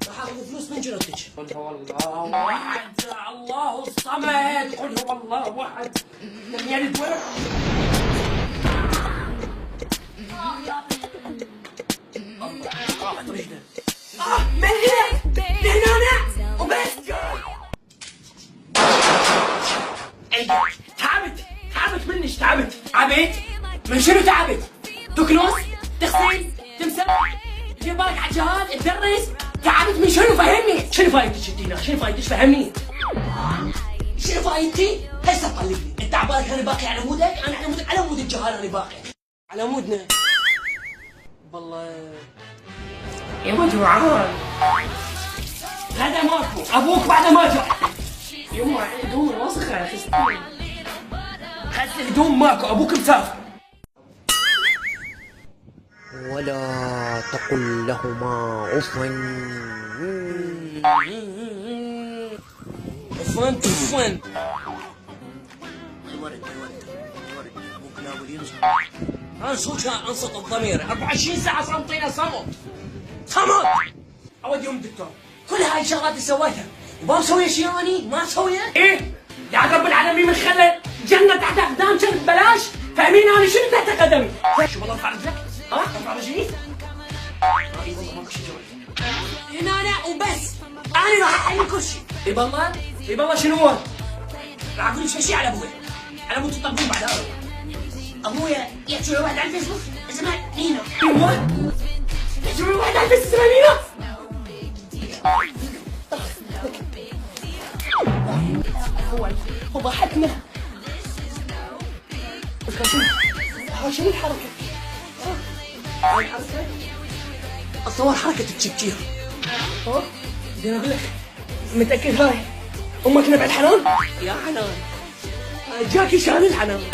راح اخذ فلوس من جرتك. قل هو الله احد الله الصمد. قل هو الله احد لم يلد ولد. راحت رجله. من هنا؟ لهنا وبس. تعبت منش. تعبت من شنو تعبت؟ تكنس؟ تغسل؟ تمسح؟ دير بالك على الجهاز؟ تدرس؟ تعبت من شنو؟ فهمني. شنو فايدتك انت هنا؟ شنو فايدتك؟ فهمني. شنو فايدتي؟ هسه طلق لي. انت على بالك انا باقي على مودك؟ انا على مودك، على مود الجهال انا باقي. على مودنا. والله يا جوعان. غدا ماكو، ابوك بعد ما جاء. يما هدوم وسخه خستين. هسه الهدوم ماكو، ابوك مسافر. ولا تقل لهما اف. عفوا تفوا. الورد ابوك ناوي ينصح. انصت انصت الضمير. 24 ساعه صامتينا صمت. اوديهم الدكتور. كل هاي الشغلات اللي سويتها وما مسوي شيء اني ما مسويه؟ ايه؟ يا رب العالمين من خلى جنة تحت اقدام كانت ببلاش. فاهمين انا شنو تحت قدمي؟ شو والله ارفع رجلك؟ ها؟ ارفع رجلي؟ اي والله ماكو شيء هنا انا وبس. انا راح احل كل شيء. اي بالله شنو هو؟ راح اقول لك شيء على ابوي. على ابوي تطبقون بعد ابويا يحكي له واحد على الفيسبوك اسمها نينا. ايوه يحكي له واحد على الفيسبوك اسمها نينا. هو ضحكنا. شنو الحركة؟ هاي الحركة؟ اتصور حركة التشبشير. بدي اقول لك متأكد هاي امك نبعت حنان؟ يا حنان جاكي شان الحنان.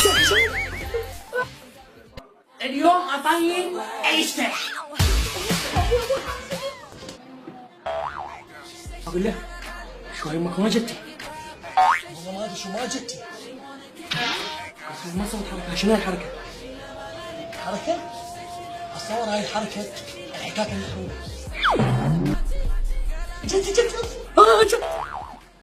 اليوم اعطاني عيشته. اقول له شو هاي امك ما جتي؟ والله ما ادري شو ما جتي. ما صارت حركة. شنو الحركة؟ حركة؟ اتصور هاي الحركة الحكاية المحرومة. جت